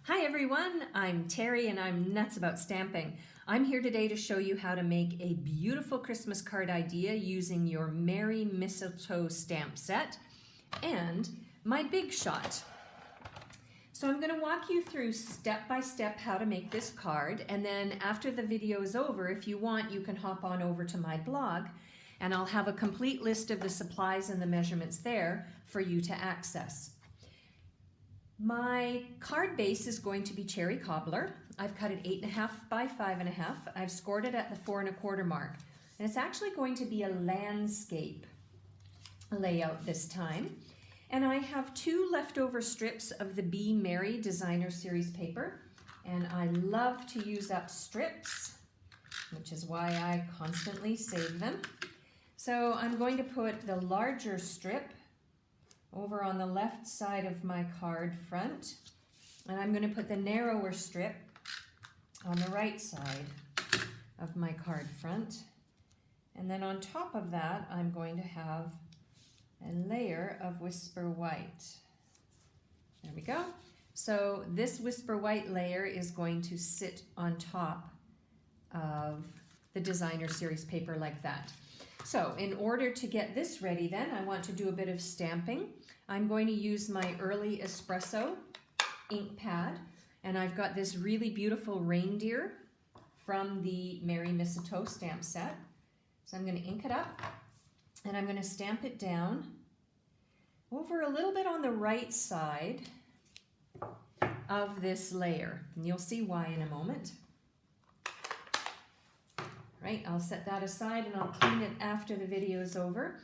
Hi everyone, I'm Terry and I'm nuts about stamping. I'm here today to show you how to make a beautiful Christmas card idea using your Merry Mistletoe stamp set and my Big Shot. So I'm going to walk you through step by step how to make this card, and then after the video is over, if you want, you can hop on over to my blog and I'll have a complete list of the supplies and the measurements there for you to access. My card base is going to be cherry cobbler. I've cut it 8.5 by 5.5. I've scored it at the 4 1/4 mark. And it's actually going to be a landscape layout this time. And I have 2 leftover strips of the Be Merry Designer Series paper. And I love to use up strips, which is why I constantly save them. So I'm going to put the larger strip over on the left side of my card front, and I'm going to put the narrower strip on the right side of my card front, and then on top of that I'm going to have a layer of Whisper White. There we go. So this Whisper White layer is going to sit on top of the Designer Series paper like that. So in order to get this ready then, I want to do a bit of stamping. I'm going to use my Early Espresso ink pad, and I've got this really beautiful reindeer from the Merry Mistletoe stamp set. So I'm going to ink it up, and I'm going to stamp it down over a little bit on the right side of this layer, and you'll see why in a moment. Right, I'll set that aside and I'll clean it after the video is over.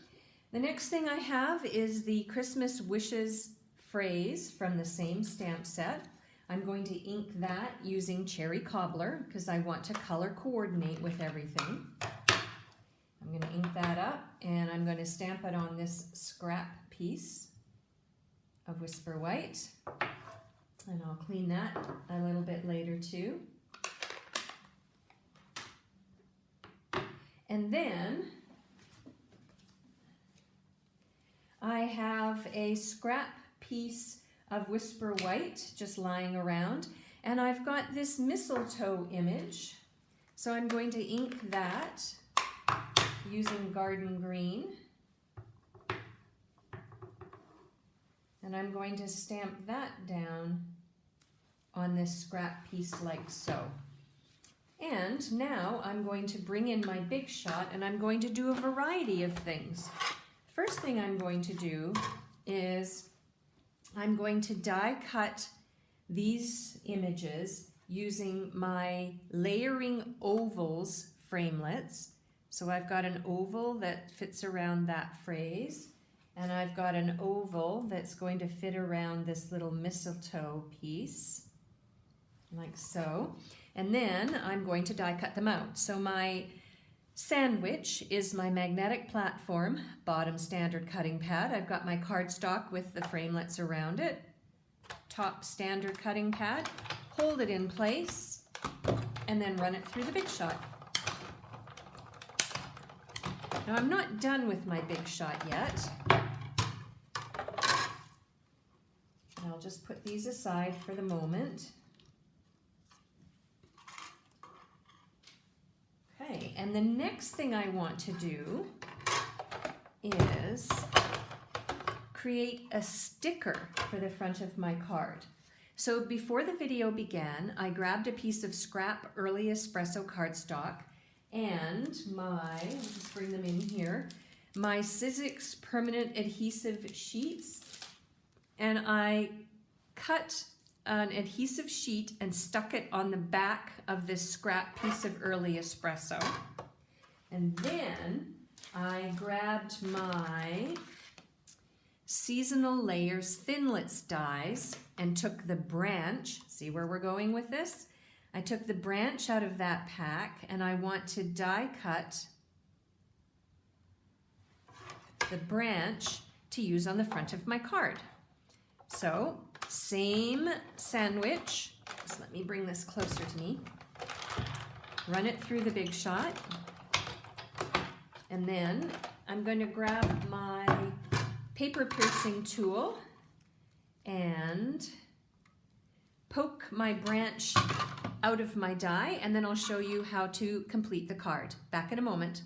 The next thing I have is the Christmas Wishes phrase from the same stamp set. I'm going to ink that using cherry cobbler because I want to color coordinate with everything. I'm going to ink that up and I'm going to stamp it on this scrap piece of Whisper White. And I'll clean that a little bit later too. And then I have a scrap piece of Whisper White just lying around, and I've got this mistletoe image. So I'm going to ink that using Garden Green. And I'm going to stamp that down on this scrap piece like so. And now I'm going to bring in my Big Shot and I'm going to do a variety of things. First thing I'm going to do is I'm going to die cut these images using my layering ovals framelits. So I've got an oval that fits around that phrase, and I've got an oval that's going to fit around this little mistletoe piece, like so. And then I'm going to die cut them out. So my sandwich is my magnetic platform, bottom standard cutting pad. I've got my cardstock with the framelits around it, top standard cutting pad, hold it in place, and then run it through the Big Shot. Now I'm not done with my Big Shot yet. And I'll just put these aside for the moment. Okay, and the next thing I want to do is create a sticker for the front of my card. So before the video began, I grabbed a piece of scrap Early Espresso cardstock and my, I'll just bring them in here, my Sizzix permanent adhesive sheets, and I cut an adhesive sheet and stuck it on the back of this scrap piece of Early Espresso. And then I grabbed my Seasonal Layers Thinlits dies and took the branch, see where we're going with this? I took the branch out of that pack and I want to die cut the branch to use on the front of my card. So, same sandwich, just let me bring this closer to me, run it through the Big Shot, and then I'm going to grab my paper piercing tool and poke my branch out of my die, and then I'll show you how to complete the card. Back in a moment.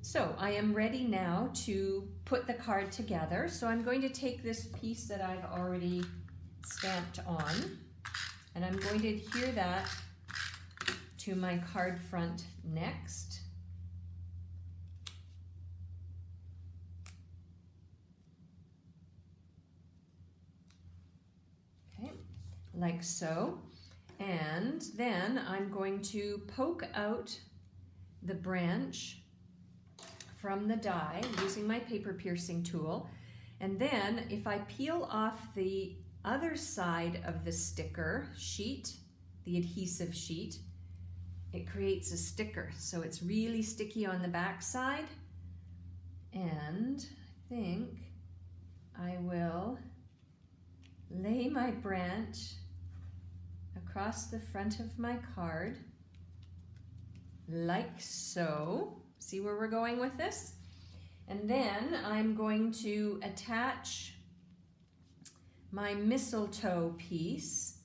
So I am ready now to put the card together. So I'm going to take this piece that I've already stamped on, and I'm going to adhere that to my card front next. Okay, like so. And then I'm going to poke out the branch from the die using my paper piercing tool. And then if I peel off the other side of the sticker sheet, the adhesive sheet, it creates a sticker. So it's really sticky on the back side. And I think I will lay my branch across the front of my card like so. See where we're going with this? And then I'm going to attach my mistletoe piece,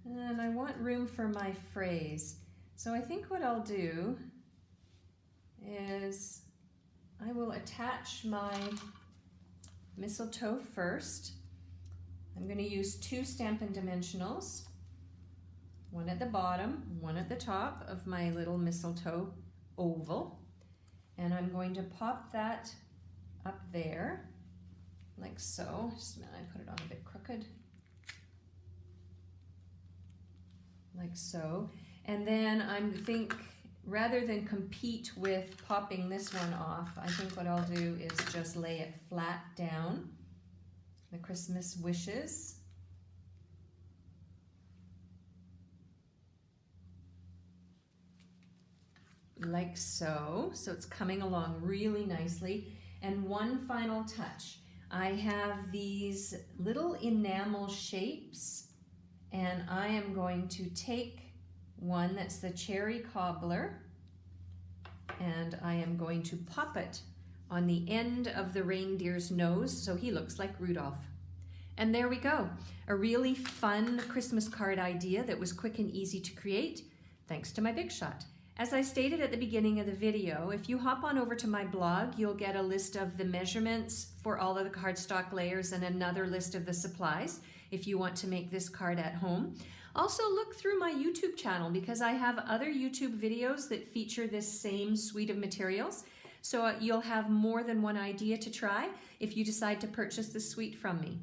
and I want room for my phrase. So I think what I'll do is I will attach my mistletoe first. I'm going to use 2 Stampin' Dimensionals, one at the bottom, one at the top of my little mistletoe oval, and I'm going to pop that up there like so. Just a minute, I put it on a bit crooked, like so. And then rather than compete with popping this one off, I think what I'll do is just lay it flat down, the Christmas wishes. Like so. So it's coming along really nicely. And one final touch. I have these little enamel shapes, and I am going to take one that's the cherry cobbler, and I am going to pop it on the end of the reindeer's nose so he looks like Rudolph. And there we go. A really fun Christmas card idea that was quick and easy to create, thanks to my Big Shot. As I stated at the beginning of the video, if you hop on over to my blog, you'll get a list of the measurements for all of the cardstock layers and another list of the supplies if you want to make this card at home. Also look through my YouTube channel because I have other YouTube videos that feature this same suite of materials. So you'll have more than one idea to try if you decide to purchase this suite from me.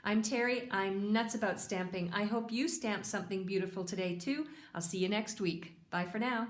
I'm Terry. I'm nuts about stamping. I hope you stamp something beautiful today too. I'll see you next week. Bye for now.